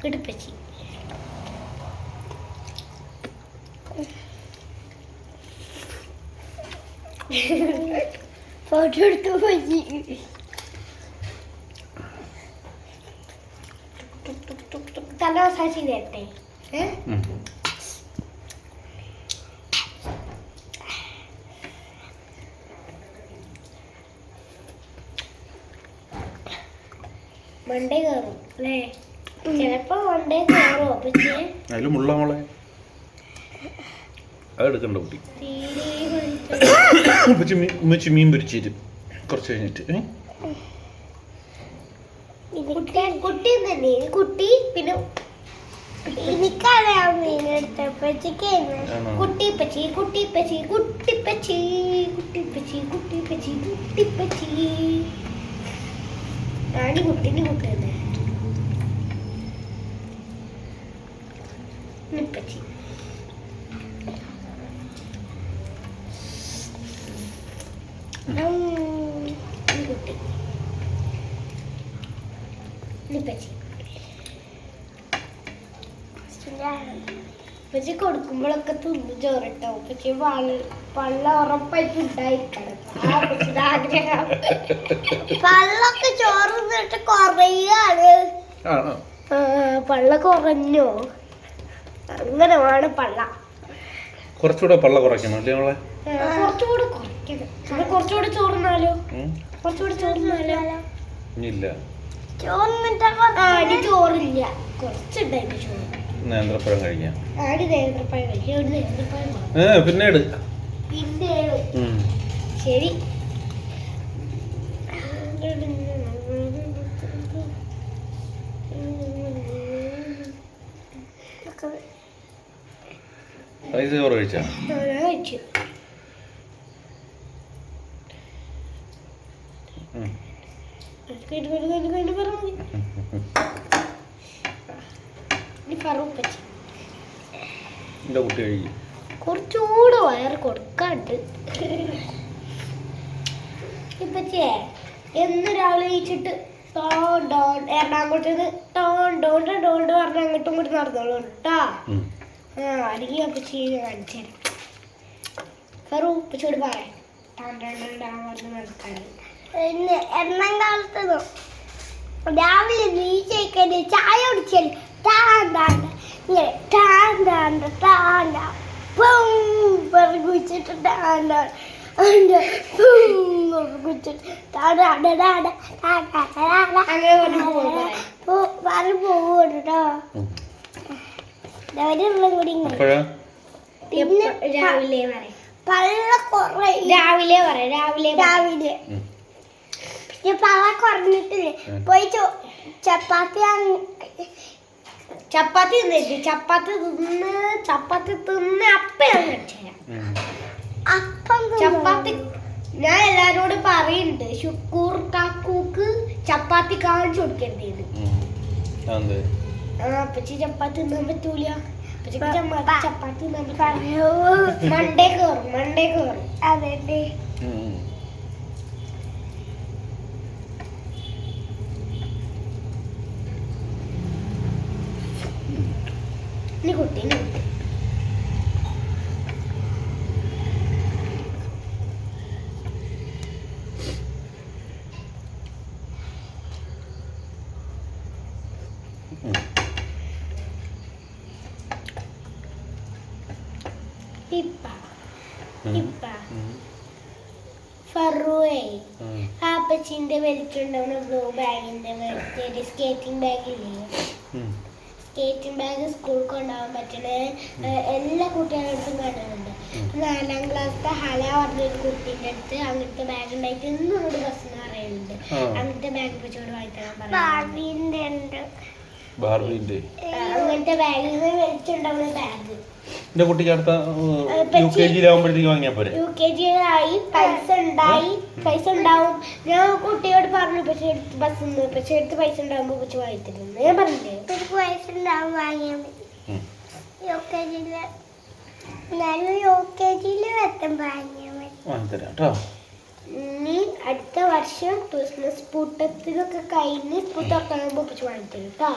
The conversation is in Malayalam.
കിടപ്പച്ചി ഫോട്ടോ എടുത്തു പച്ചി തല സാക്ഷി നേരത്തെ മണ്ടേ കയറും അല്ലേ ചിലപ്പോ മണ്ടേ കയറോ പക്ഷേ അതിലും മുള്ള മോളെ അതെടുക്കണ്ട കുട്ടി ഉമ്മച്ചി മീൻ പൊരിച്ചിട്ട് കുറച്ച് കഴിഞ്ഞിട്ട് കുട്ടി തന്നെ കുട്ടി പിന്നെ എനിക്കറിയാം മീനെടുത്തപ്പച്ചി കുട്ടിപ്പച്ചി കുട്ടിപ്പച്ചി കുട്ടിപ്പച്ചി കുട്ടിപ്പച്ചി കുട്ടിപ്പച്ചി കുട്ടിപ്പച്ചി ആടി കുട്ടിന്റെ കുട്ടി തന്നെ നിപ്പച്ചി കുട്ടി നിപ്പച്ചി പക്ഷെ കൊടുക്കുമ്പോഴൊക്കെ തിന്നു ചോറിട്ടോ പക്ഷെ പള്ള ഉറപ്പായിട്ട് ഉണ്ടായിരിക്കണം ആഗ്രഹം പള്ളൊക്കെ ചോറ് തിന്നിട്ട് കുറയാണ് പള്ള കുറഞ്ഞോ അങ്ങനെ വേണം പള്ള കുറച്ചുകൂടെ പള്ള കുറയ്ക്കണം അല്ലേ നമ്മളെ കുറച്ചുകൂടെ കുറയ്ക്കണം കുറച്ചുകൂടെ ചോറുന്നാലോ കുറച്ചുകൂടെ ചോറുന്നാലോ ഇല്ല ചോറില്ല കുറച്ചുണ്ടായിട്ട് ചോറ് നേന്ത്രപ്പഴം കഴിക്കാം നേന്ത്രപ്പഴം പിന്നീട് ശരി പൈസ ചോറ് കഴിച്ചാ കഴിച്ചു കുറച്ചുകൂടെ വയറ് കൊടുക്കാണ്ട് ഇപ്പച്ചേ എന്ന് രാവിലെ കഴിച്ചിട്ട് എറണാകുളത്ത് ഡോണ്ട് പറഞ്ഞ അങ്ങോട്ടും ഇങ്ങോട്ട് നടന്നോളൂ കേട്ടാ അല്ലെങ്കിൽ അപ്പച്ചി കാണിച്ചു തരാം ഫറു ഉപ്പച്ചോട് പറയാം നടക്കാറ് എറണാകുളത്ത് രാവിലെ നീച്ചേക്കന്നെ ചായ കുടിച്ചാൽ കുടിച്ചിട്ട് പോവട്ടോ രാവിലെ രാവിലെ പിന്നെ പള്ള കുറഞ്ഞിട്ടില്ലേ പോയി ചപ്പാത്തി തിന്ന് അപ്പം ചപ്പാത്തി ഞാൻ എല്ലാരോടും പറയുന്നുണ്ട് ഷുക്കൂർ കാക്കൂക്ക് ചപ്പാത്തി കാണിച്ചു കൊടുക്കണ്ടേന്ന് അപ്പച്ചി ചപ്പാത്തി തിന്നാൻ പറ്റൂല ചപ്പാത്തി മണ്ടേ കയറും അതെ കുട്ടി ഫറുവേ ആപ്പച്ചിന്റെ വലിച്ചുണ്ടാവുന്ന ബ്ലൂ ബാഗിന്റെ സ്കേറ്റിംഗ് ബാഗില്ലേ സ്കേറ്റിംഗ് ബാഗ് സ്കൂളിൽ കൊണ്ടുപോകാൻ പറ്റണ എല്ലാ കുട്ടികളുടെ കാണുന്നുണ്ട് 4ാം ക്ലാസ്സിലെ ഹല പറഞ്ഞൊരു കുട്ടീൻ്റെ അടുത്ത് അങ്ങനത്തെ ബാഗ് ഉണ്ടായിട്ട് എന്നോട് ബസ്സിന് പറയുന്നുണ്ട് അങ്ങനത്തെ ബാഗ് വെച്ചോട് വാങ്ങിത്തരാൻ പറഞ്ഞു അങ്ങനത്തെ ബാഗിൽ നിന്ന് വലിച്ചുണ്ടാവുന്ന ബാഗ് കുട്ടിക്ക് അടുത്ത UKG-യിലാവുമ്പോഴത്തേക്ക് വാങ്ങിയാ പോരെ UKG-യിലായി പൈസ ഉണ്ടാവും ഞാൻ കുട്ടിയോട് പറഞ്ഞു പക്ഷെ ബസ്സിന്ന് പക്ഷെ എടുത്ത് പൈസ ഉണ്ടാവുമ്പോ പക്ഷെ വാങ്ങിത്തരുന്നു ഞാൻ പറഞ്ഞില്ലേ പൈസ ഉണ്ടാവും വാങ്ങിയാൽ UKG-യിൽ എത്തുമ്പോ വാങ്ങിയാൽ മതി ഇനി അടുത്ത വർഷം ക്രിസ്മസ് പൂട്ടത്തിലൊക്കെ കഴിഞ്ഞ് പൂട്ടൊക്കെ ആകുമ്പോ പക്ഷെ വാങ്ങിത്തരും കേട്ടോ